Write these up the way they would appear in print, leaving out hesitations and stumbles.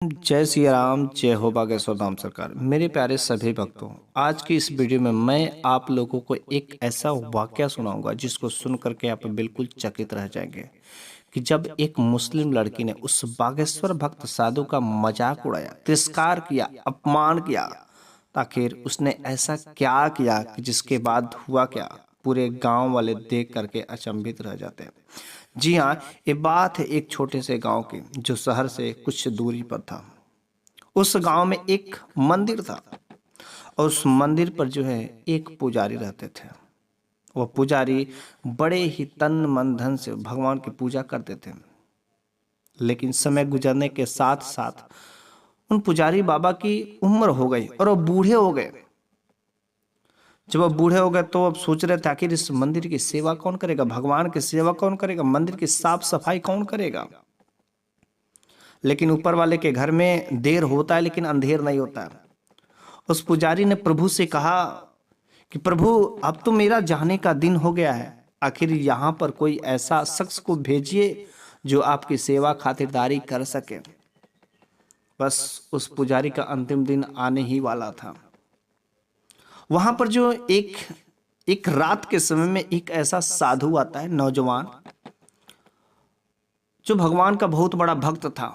जय श्री राम, जय हो बागेश्वर धाम सरकार। मेरे प्यारे सभी भक्तों, आज की इस वीडियो में मैं आप लोगों को एक ऐसा वाकया सुनाऊंगा जिसको सुन करके आप बिल्कुल चकित रह जाएंगे कि जब एक मुस्लिम लड़की ने उस बागेश्वर भक्त साधु का मजाक उड़ाया, तिरस्कार किया, अपमान किया, तो आखिर उसने ऐसा क्या किया कि जिसके बाद हुआ क्या, पूरे गांव वाले देख करके अचंभित रह जाते हैं। जी हाँ, ये बात है एक छोटे से गांव की जो शहर से कुछ दूरी पर था। उस गांव में एक मंदिर था और उस मंदिर पर जो है एक पुजारी रहते थे। वह पुजारी बड़े ही तन मन धन से भगवान की पूजा करते थे। लेकिन समय गुजरने के साथ साथ उन पुजारी बाबा की उम्र हो गई और वो बूढ़े हो गए। जब अब बूढ़े हो गए तो अब सोच रहे थे आखिर इस मंदिर की सेवा कौन करेगा, भगवान की सेवा कौन करेगा, मंदिर की साफ सफाई कौन करेगा। लेकिन ऊपर वाले के घर में देर होता है लेकिन अंधेर नहीं होता है। उस पुजारी ने प्रभु से कहा कि प्रभु, अब तो मेरा जाने का दिन हो गया है, आखिर यहाँ पर कोई ऐसा शख्स को भेजिए जो आपकी सेवा खातिरदारी कर सके। बस उस पुजारी का अंतिम दिन आने ही वाला था। वहां पर जो एक एक रात के समय में एक ऐसा साधु आता है, नौजवान, जो भगवान का बहुत बड़ा भक्त था।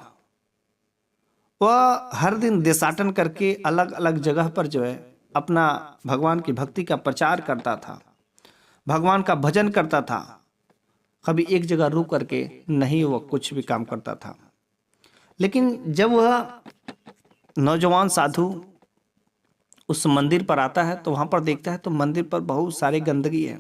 वह हर दिन देशाटन करके अलग अलग जगह पर जो है अपना भगवान की भक्ति का प्रचार करता था, भगवान का भजन करता था। कभी एक जगह रुक करके नहीं वह कुछ भी काम करता था। लेकिन जब वह नौजवान साधु उस मंदिर पर आता है तो वहां पर देखता है तो मंदिर पर बहुत सारी गंदगी है।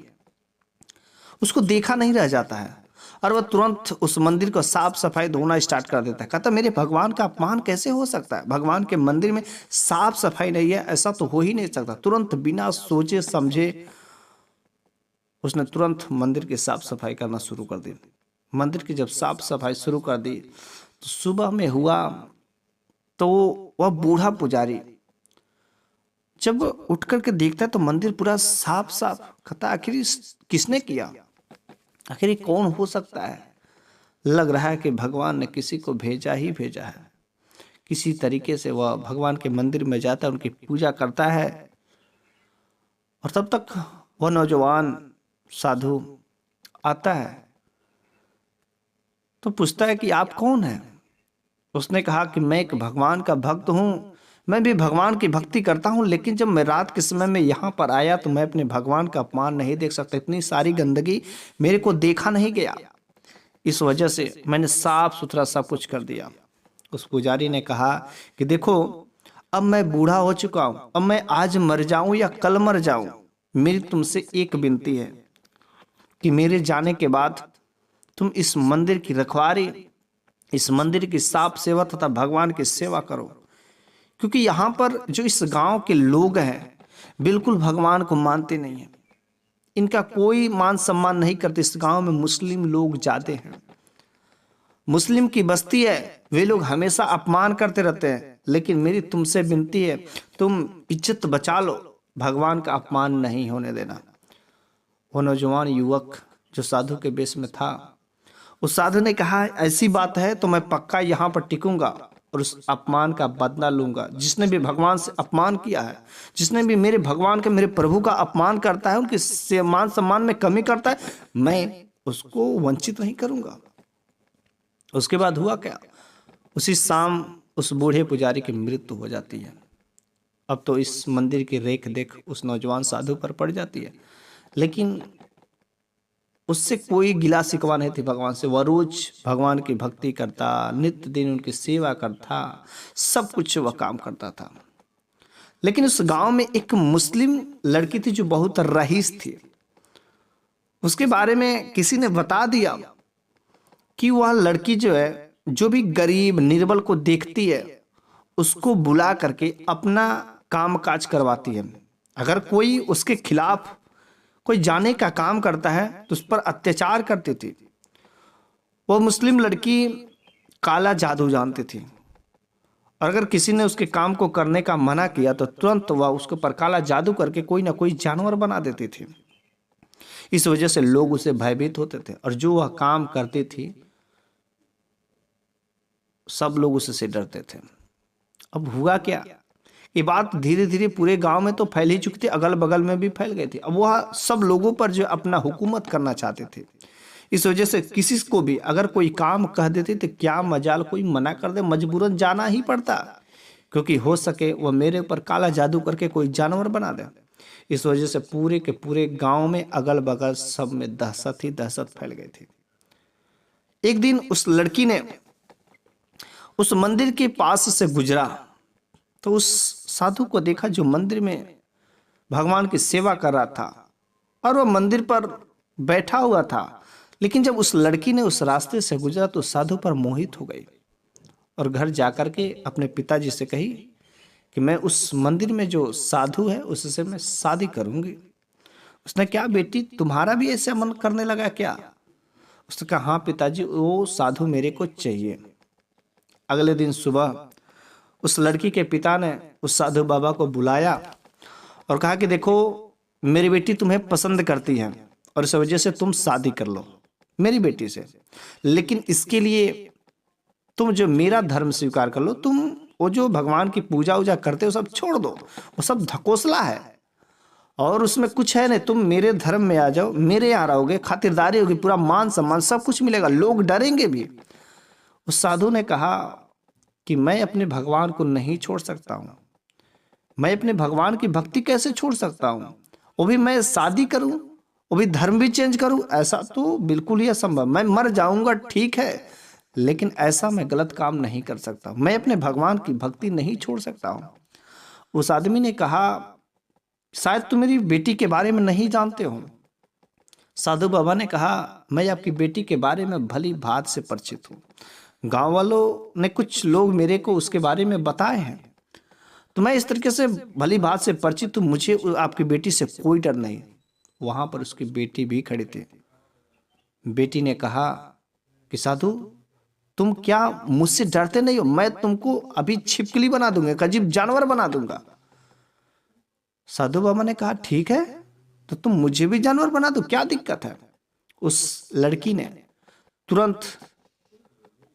उसको देखा नहीं रह जाता है और वह तुरंत उस मंदिर को साफ सफाई धोना स्टार्ट कर देता है। कहता मेरे भगवान का अपमान कैसे हो सकता है, भगवान के मंदिर में साफ सफाई नहीं है, ऐसा तो हो ही नहीं सकता। तुरंत बिना सोचे समझे उसने तुरंत मंदिर की साफ सफाई करना शुरू कर दी। मंदिर की जब साफ सफाई शुरू कर दी तो सुबह में हुआ तो वह बूढ़ा पुजारी जब उठ करके देखता है तो मंदिर पूरा साफ साफ। कहता आखिर किसने किया, आखिर ये कौन हो सकता है। लग रहा है कि भगवान ने किसी को भेजा ही भेजा है। किसी तरीके से वह भगवान के मंदिर में जाता है, उनकी पूजा करता है। और तब तक वह नौजवान साधु आता है तो पूछता है कि आप कौन हैं। उसने कहा कि मैं एक भगवान का भक्त हूँ, मैं भी भगवान की भक्ति करता हूँ, लेकिन जब मैं रात के समय में यहाँ पर आया तो मैं अपने भगवान का अपमान नहीं देख सकता। इतनी सारी गंदगी मेरे को देखा नहीं गया, इस वजह से मैंने साफ सुथरा सब कुछ कर दिया। उस पुजारी ने कहा कि देखो, अब मैं बूढ़ा हो चुका हूँ, अब मैं आज मर जाऊं या कल मर जाऊं, मेरी तुमसे एक विनती है कि मेरे जाने के बाद तुम इस मंदिर की रखवारी, इस मंदिर की साफ सेवा तथा भगवान की सेवा करो। क्योंकि यहाँ पर जो इस गांव के लोग हैं बिल्कुल भगवान को मानते नहीं हैं, इनका कोई मान सम्मान नहीं करते। इस गांव में मुस्लिम लोग जाते हैं, मुस्लिम की बस्ती है, वे लोग हमेशा अपमान करते रहते हैं। लेकिन मेरी तुमसे विनती है, तुम इज्जत बचा लो, भगवान का अपमान नहीं होने देना। वो नौजवान युवक जो साधु के बेश में था, उस साधु ने कहा ऐसी बात है तो मैं पक्का यहाँ पर टिकूंगा और उस अपमान का बदला लूंगा। जिसने भी भगवान से अपमान किया है, जिसने भी मेरे भगवान के, मेरे प्रभु का अपमान करता है, उनके मान सम्मान में कमी करता है, मैं उसको वंचित नहीं करूंगा। उसके बाद हुआ क्या, उसी शाम उस बूढ़े पुजारी की मृत्यु हो जाती है। अब तो इस मंदिर की रेख देख उस नौजवान साधु पर पड़ जाती है, लेकिन उससे कोई गिला शिकवा नहीं थी भगवान से। वह रोज भगवान की भक्ति करता, नित्य दिन उनकी सेवा करता, सब कुछ वह काम करता था। लेकिन उस गांव में एक मुस्लिम लड़की थी जो बहुत रईस थी। उसके बारे में किसी ने बता दिया कि वह लड़की जो है, जो भी गरीब निर्बल को देखती है उसको बुला करके अपना काम काज करवाती है। अगर कोई उसके खिलाफ कोई जाने का काम करता है तो उस पर अत्याचार करती थी। वो मुस्लिम लड़की काला जादू जानती थी और अगर किसी ने उसके काम को करने का मना किया तो तुरंत वह उसके ऊपर काला जादू करके कोई ना कोई जानवर बना देती थी। इस वजह से लोग उसे भयभीत होते थे और जो वह काम करती थी सब लोग उससे डरते थे। अब हुआ क्या, ये बात धीरे धीरे पूरे गांव में तो फैल ही चुकी थी, अगल बगल में भी फैल गई थी। अब वह सब लोगों पर जो अपना हुकूमत करना चाहते थे। इस वजह से किसी को भी अगर कोई काम कह देते तो क्या मजाल कोई मना कर दे, मजबूरन जाना ही पड़ता, क्योंकि हो सके वह मेरे ऊपर काला जादू करके कोई जानवर बना दे। इस वजह से पूरे के पूरे गांव में अगल बगल सब में दहशत ही दहशत फैल गई थी। एक दिन उस लड़की ने उस मंदिर के पास से गुजरा तो उस साधु को देखा जो मंदिर में भगवान की सेवा कर रहा था, और वह मंदिर पर बैठा हुआ था। लेकिन जब उस लड़की ने उस रास्ते से गुजरा तो साधु पर मोहित हो गई, और घर जाकर के अपने पिताजी से कही कि मैं उस मंदिर में जो साधु है उससे मैं शादी करूंगी। उसने कहा, बेटी तुम्हारा भी ऐसा मन करने लगा क्या? उसने कहा, हाँ पिताजी, वो साधु मेरे को चाहिए। अगले दिन सुबह उस लड़की के पिता ने उस साधु बाबा को बुलाया और कहा कि देखो, मेरी बेटी तुम्हें पसंद करती है और इस वजह से तुम शादी कर लो मेरी बेटी से, लेकिन इसके लिए तुम जो मेरा धर्म स्वीकार कर लो, तुम वो जो भगवान की पूजा वूजा करते हो सब छोड़ दो, वो सब धकोसला है और उसमें कुछ है नहीं। तुम मेरे धर्म में आ जाओ, मेरे यहाँ रहोगे, खातिरदारी होगी, पूरा मान सम्मान सब कुछ मिलेगा, लोग डरेंगे भी। उस साधु ने कहा कि मैं अपने भगवान को नहीं छोड़ सकता हूँ, मैं अपने भगवान की भक्ति कैसे छोड़ सकता हूँ, वो भी मैं शादी करूँ, वो भी धर्म भी चेंज करूँ, ऐसा तो बिल्कुल ही असंभव। मैं मर जाऊंगा ठीक है, लेकिन ऐसा मैं गलत काम नहीं कर सकता, मैं अपने भगवान की भक्ति नहीं छोड़ सकता हूँ। उस आदमी ने कहा, शायद तुम मेरी बेटी के बारे में नहीं जानते हो। साधु बाबा ने कहा, मैं आपकी बेटी के बारे में भली भांति से परिचित हूँ, गांव वालों ने कुछ लोग मेरे को उसके बारे में बताए हैं, तो मैं इस तरीके से भली भांति से परिचित हूँ, मुझे आपकी बेटी से कोई डर नहीं। वहां पर उसकी बेटी भी खड़ी थी। बेटी ने कहा कि साधु, तुम क्या मुझसे डरते नहीं हो? मैं तुमको अभी छिपकली बना दूंगा, एक अजीब जानवर बना दूंगा। साधु बाबा ने कहा, ठीक है, तो तुम मुझे भी जानवर बना दो, क्या दिक्कत है? उस लड़की ने तुरंत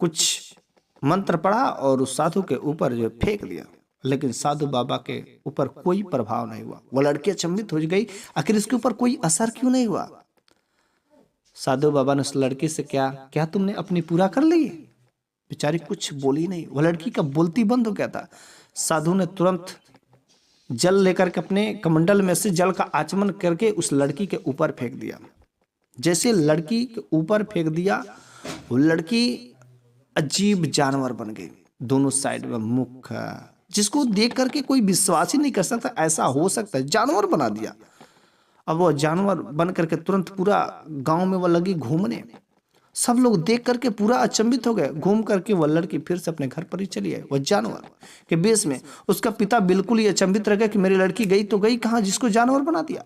कुछ मंत्र पढ़ा और उस साधु के ऊपर जो फेंक दिया, लेकिन साधु बाबा के ऊपर कोई प्रभाव नहीं हुआ। वो लड़की अचंभित हो गई, आखिर इसके ऊपर कोई असर क्यों नहीं हुआ? साधु बाबा ने उस लड़की से क्या क्या तुमने अपनी पूरा कर ली? बेचारी कुछ बोली नहीं, वो लड़की का बोलती बंद हो गया था। साधु ने तुरंत जल लेकर के अपने कमंडल में से जल का आचमन करके उस लड़की के ऊपर फेंक दिया। जैसे लड़की के ऊपर फेंक दिया, वो लड़की अजीब जानवर बन गई, दोनों साइड में मुख, जिसको देख करके कोई विश्वास ही नहीं कर सकता ऐसा हो सकता है, जानवर बना दिया। अब वो जानवर बन करके तुरंत पूरा गांव में वो लगी घूमने, सब लोग देख करके पूरा अचंभित हो गए। घूम करके वह लड़की फिर से अपने घर पर ही चली आई, वह जानवर के बेस में। उसका पिता बिल्कुल ही अचंभित रह गया कि मेरी लड़की गई तो गई कहाँ, जिसको जानवर बना दिया।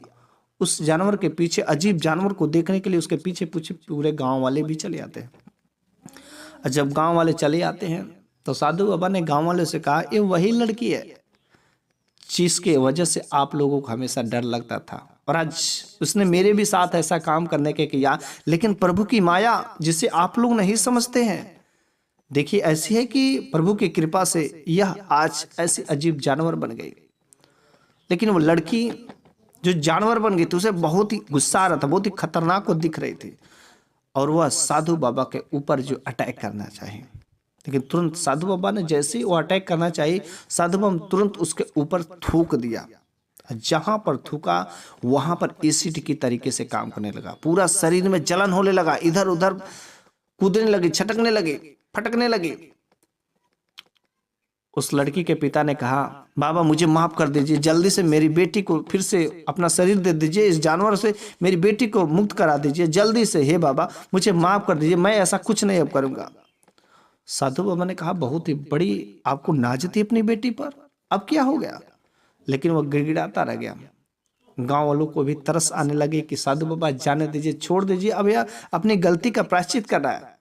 उस जानवर के पीछे, अजीब जानवर को देखने के लिए उसके पीछे पीछे पूरे गांव वाले भी चले आते हैं। और जब गांव वाले चले आते हैं तो साधु बाबा ने गांव वाले से कहा, ये वही लड़की है जिसके वजह से आप लोगों को हमेशा डर लगता था, और आज उसने मेरे भी साथ ऐसा काम करने के किया, लेकिन प्रभु की माया जिसे आप लोग नहीं समझते हैं, देखिए ऐसी है कि प्रभु की कृपा से यह आज ऐसी अजीब जानवर बन गई। लेकिन वो लड़की जो जानवर बन गई थी उसे बहुत ही गुस्सा आ रहा था, बहुत ही खतरनाक वो दिख रही थी, और वह साधु बाबा के ऊपर जो अटैक करना चाहिए, लेकिन तुरंत साधु बाबा ने जैसे ही वो अटैक करना चाहिए, साधु बाबा तुरंत उसके ऊपर थूक दिया। जहां पर थूका वहां पर एसिड की तरीके से काम करने लगा, पूरा शरीर में जलन होने लगा, इधर उधर कूदने लगे, छटकने लगे, फटकने लगे। उस लड़की के पिता ने कहा, बाबा मुझे माफ कर दीजिए, जल्दी से मेरी बेटी को फिर से अपना शरीर दे दीजिए, इस जानवर से मेरी बेटी को मुक्त करा दीजिए जल्दी से, हे बाबा मुझे माफ कर दीजिए, मैं ऐसा कुछ नहीं अब करूंगा। साधु बाबा ने कहा, बहुत ही बड़ी आपको नाज थी अपनी बेटी पर, अब क्या हो गया? लेकिन वह गिड़गिड़ाता रह गया। गांव वालों को भी तरस आने लगे कि साधु बाबा जाने दीजिए, छोड़ दीजिए, अब यह अपनी गलती का प्रायश्चित कर रहा है।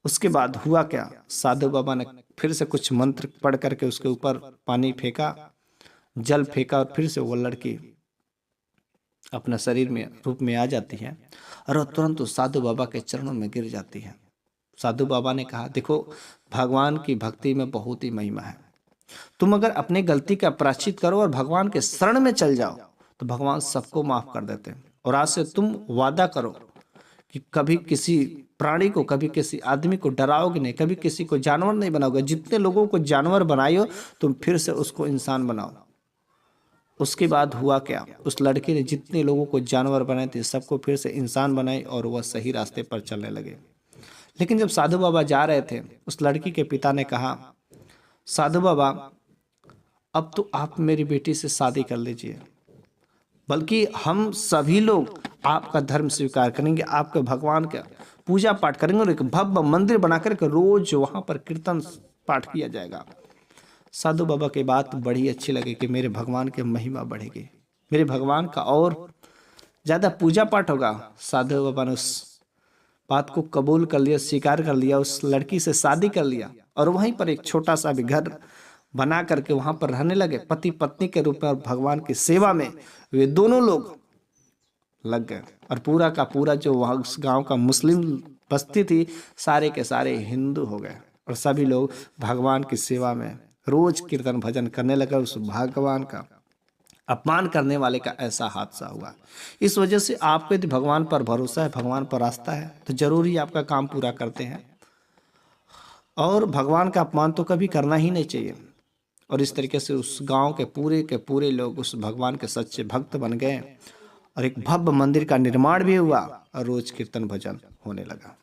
उसके बाद हुआ क्या, साधु बाबा ने फिर से कुछ मंत्र पढ़ करके उसके ऊपर पानी फेंका, जल फेंका, और फिर से वो लड़की अपना शरीर में रूप में आ जाती है और तुरंत उस साधु बाबा के चरणों में गिर जाती है। साधु बाबा ने कहा, देखो भगवान की भक्ति में बहुत ही महिमा है, तुम अगर अपनी गलती का प्रायश्चित करो और भगवान के शरण में चल जाओ तो भगवान सबको माफ कर देते हैं। और आज से तुम वादा करो कि कभी किसी प्राणी को, कभी किसी आदमी को डराओगे नहीं, कभी किसी को जानवर नहीं बनाओगे। जितने लोगों को जानवर बनाए हो तुम फिर से उसको इंसान बनाओ। उसके बाद हुआ क्या, उस लड़के ने जितने लोगों को जानवर बनाए थे सबको फिर से इंसान बनाए और वह सही रास्ते पर चलने लगे। लेकिन जब साधु बाबा जा रहे थे, उस लड़की के पिता ने कहा, साधु बाबा अब तो आप मेरी बेटी से शादी कर लीजिए, बल्कि हम सभी लोग आपका धर्म स्वीकार करेंगे, आपके भगवान का पूजा पाठ करेंगे और एक भव्य मंदिर बनाकर के रोज वहां पर कीर्तन पाठ किया जाएगा। साधु बाबा की बात बड़ी अच्छी लगी कि मेरे भगवान की महिमा बढ़ेगी, मेरे भगवान का और ज़्यादा पूजा पाठ होगा। साधु बाबा ने उस बात को कबूल कर लिया, स्वीकार कर लिया, उस लड़की से शादी कर लिया और वहीं पर एक छोटा सा भी घर बना करके वहां पर रहने लगे पति पत्नी के रूप में। और भगवान की सेवा में वे दोनों लोग लग गए और पूरा का पूरा जो वहाँ उस गांव का मुस्लिम बस्ती थी सारे के सारे हिंदू हो गए और सभी लोग भगवान की सेवा में रोज कीर्तन भजन करने लगे। उस भगवान का अपमान करने वाले का ऐसा हादसा हुआ। इस वजह से आपको यदि भगवान पर भरोसा है, भगवान पर आस्था है तो जरूर ही आपका काम पूरा करते हैं। और भगवान का अपमान तो कभी करना ही नहीं चाहिए। और इस तरीके से उस गांव के पूरे लोग उस भगवान के सच्चे भक्त बन गए और एक भव्य मंदिर का निर्माण भी हुआ और रोज कीर्तन भजन होने लगा।